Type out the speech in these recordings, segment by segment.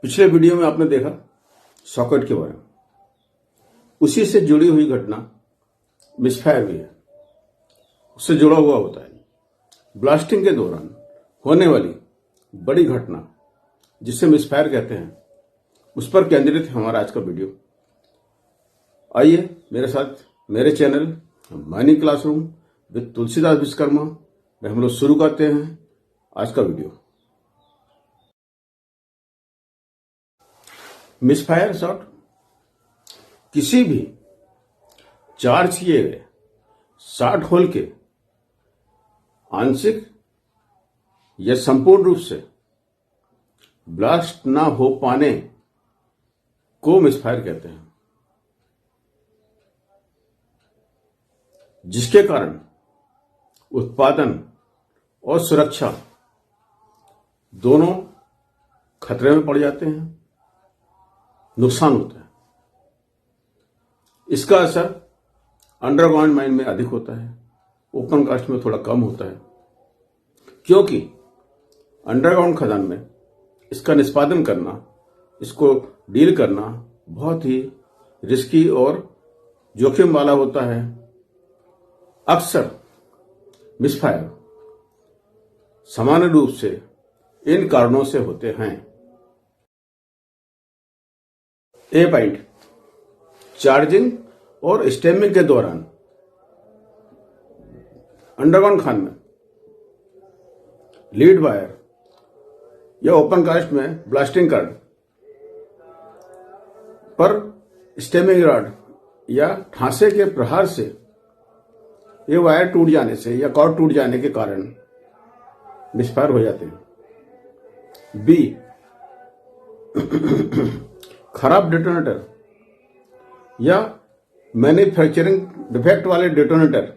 पिछले वीडियो में आपने देखा सॉकेट के बारे में, उसी से जुड़ी हुई घटना मिसफायर भी है, उससे जुड़ा हुआ होता है। ब्लास्टिंग के दौरान होने वाली बड़ी घटना जिसे मिसफायर कहते हैं, उस पर केंद्रित है हमारा आज का वीडियो। आइए मेरे साथ मेरे channel mining classroom with Tulsidas Vishwakarma में हम लोग शुरू करते हैं आज का वीडियो। मिसफायर शॉट किसी भी चार्ज किए गए 60 होल के आंशिक या संपूर्ण रूप से ब्लास्ट ना हो पाने को मिसफायर कहते हैं, जिसके कारण उत्पादन और सुरक्षा दोनों खतरे में पड़ जाते हैं, नुकसान होता है। इसका असर अंडरग्राउंड माइन में अधिक होता है, ओपन कास्ट में थोड़ा कम होता है, क्योंकि अंडरग्राउंड खदान में इसका निष्पादन करना, इसको डील करना बहुत ही रिस्की और जोखिम वाला होता है। अक्सर मिसफायर सामान्य रूप से इन कारणों से होते हैं। ए पॉइंट, चार्जिंग और स्टेमिंग के दौरान अंडरग्राउंड खान में लीड वायर या ओपन कास्ट में ब्लास्टिंग कार्ड पर स्टेमिंग रॉड या ठांसे के प्रहार से ये वायर टूट जाने से या कॉर्ड टूट जाने के कारण मिसफायर हो जाते हैं। बी, खराब डेटोनेटर या मैन्युफैक्चरिंग डिफेक्ट वाले डेटोनेटर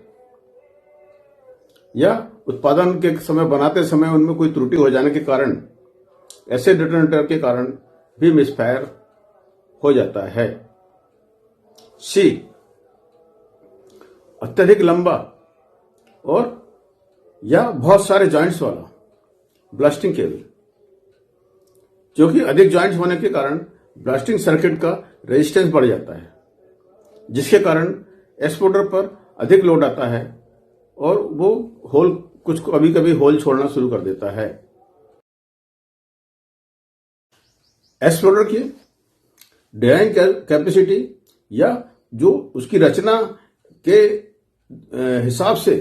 या उत्पादन के समय बनाते समय उनमें कोई त्रुटि हो जाने के कारण, ऐसे डेटोनेटर के कारण भी मिसफायर हो जाता है। सी, अत्यधिक लंबा और या बहुत सारे जॉइंट्स वाला ब्लास्टिंग केबल, जो कि अधिक जॉइंट्स होने के कारण ब्लास्टिंग सर्किट का रेजिस्टेंस बढ़ जाता है, जिसके कारण एक्सपोर्टर पर अधिक लोड आता है और वो होल कभी कभी होल छोड़ना शुरू कर देता है। एक्सपोर्टर की ड्राइंग कैपेसिटी या जो उसकी रचना के हिसाब से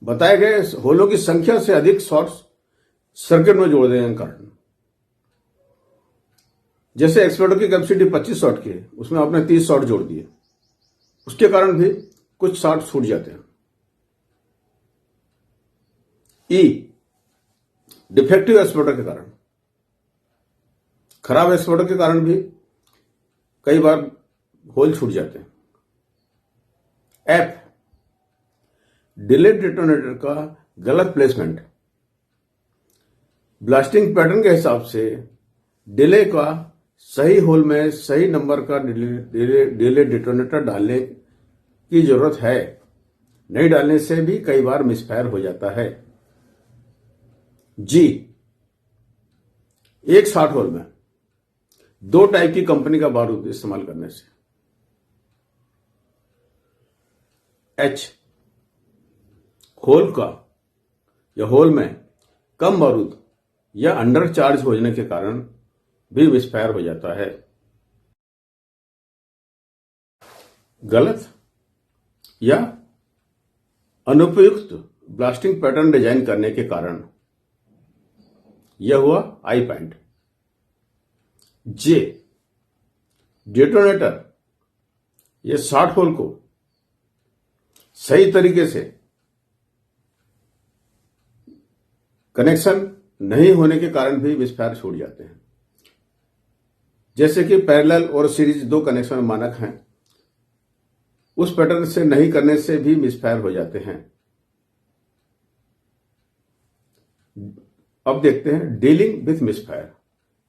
बताए गए होलों की संख्या से अधिक शॉट्स सर्किट में जोड़ देने के कारण, जैसे एक्सपोर्टर की कैपेसिटी 25 शॉट की है, उसमें आपने 30 शॉट जोड़ दिए, उसके कारण भी कुछ शॉट छूट जाते हैं। ई, डिफेक्टिव एक्सपोर्टर के कारण, खराब एक्सपोर्टर के कारण भी कई बार होल छूट जाते हैं। एफ, डिलेड डेटोनेटर का गलत प्लेसमेंट, ब्लास्टिंग पैटर्न के हिसाब से डिले का सही होल में सही नंबर का डिले डेटोनेटर डालने की जरूरत है, नहीं डालने से भी कई बार मिसफायर हो जाता है। जी, एक 60 होल में 2 टाइप की कंपनी का बारूद इस्तेमाल करने से। एच, होल का या होल में कम बारूद या अंडर चार्ज होने के कारण भी मिसफायर हो जाता है। गलत या अनुपयुक्त ब्लास्टिंग पैटर्न डिजाइन करने के कारण, यह हुआ आई पॉइंट। जे, डेटोनेटर ये 60 होल को सही तरीके से कनेक्शन नहीं होने के कारण भी मिसफायर छूट जाते हैं। जैसे कि पैरेलल और सीरीज 2 कनेक्शन मानक हैं, उस पैटर्न से नहीं करने से भी मिसफायर हो जाते हैं। अब देखते हैं डीलिंग विथ मिसफायर,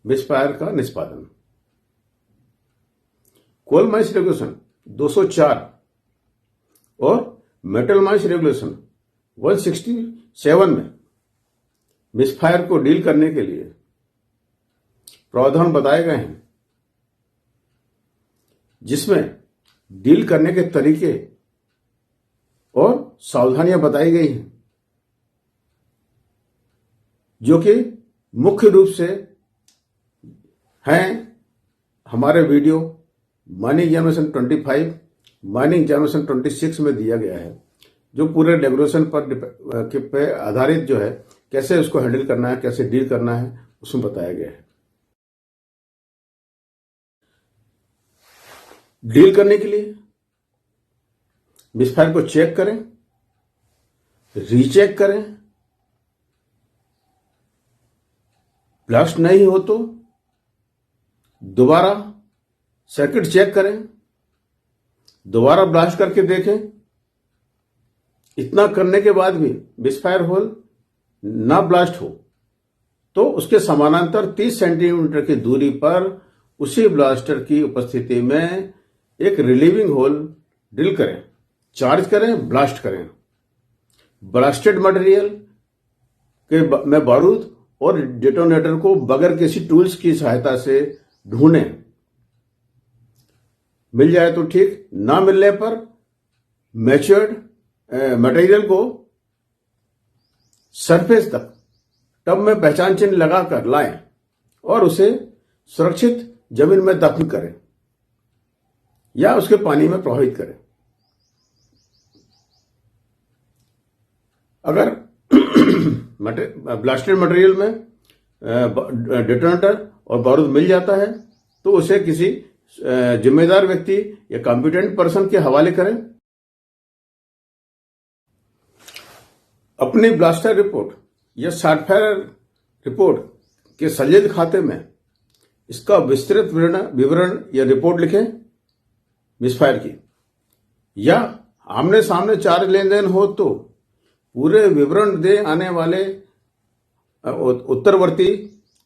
मिसफायर का निष्पादन। कोल माइंस रेगुलेशन 204 और मेटल माइंस रेगुलेशन 167 में मिसफायर को डील करने के लिए प्रावधान बताए गए हैं, जिसमें डील करने के तरीके और सावधानियां बताई गई हैं, जो कि मुख्य रूप से हैं हमारे video mining examination 25, mining examination 26 में दिया गया है, जो पूरे रेगुलेशन पे आधारित जो है, कैसे उसको हैंडल करना है, कैसे डील करना है, उसमें बताया गया है। डील करने के लिए मिसफायर को चेक करें, रीचेक करें, ब्लास्ट नहीं हो तो दोबारा सर्किट चेक करें, दोबारा ब्लास्ट करके देखें। इतना करने के बाद भी मिसफायर होल ना ब्लास्ट हो तो उसके समानांतर 30 सेंटीमीटर की दूरी पर उसी ब्लास्टर की उपस्थिति में एक रिलीविंग होल ड्रिल करें, चार्ज करें, ब्लास्ट करें। ब्लास्टेड मटेरियल में बारूद और डेटोनेटर को बगैर किसी टूल्स की सहायता से ढूंढें। मिल जाए तो ठीक, ना मिलने पर मैच्योर्ड मटेरियल को सरफेस तक टब में पहचान चिन्ह लगाकर लाएं और उसे सुरक्षित जमीन में दफन करें या उसके पानी में प्रवाहित करें। अगर ब्लास्टेड मटेरियल में डेटोनेटर और बारूद मिल जाता है तो उसे किसी जिम्मेदार व्यक्ति या कॉम्पिटेंट पर्सन के हवाले करें। अपनी ब्लास्टर रिपोर्ट या स्टार्टफायर रिपोर्ट के संलिग्ध खाते में इसका विस्तृत विवरण या रिपोर्ट लिखें मिसफायर की, या आमने सामने चार्ज लेन देन हो तो पूरे विवरण दे आने वाले उत्तरवर्ती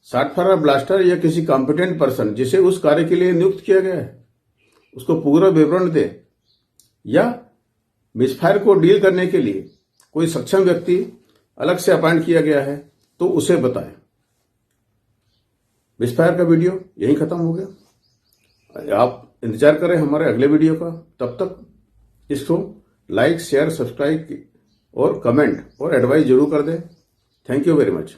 स्टार्टफायर ब्लास्टर या किसी कॉम्पिटेंट पर्सन जिसे उस कार्य के लिए नियुक्त किया गया है उसको पूरा विवरण दे, या मिसफायर को डील करने के लिए कोई सक्षम व्यक्ति अलग से अपॉइंट किया गया है तो उसे बताएं। मिसफायर का वीडियो यहीं खत्म हो गया। आप इंतजार करें हमारे अगले वीडियो का। तब तक इसको लाइक, शेयर, सब्सक्राइब और कमेंट और एडवाइस जरूर कर दें। Thank you very much.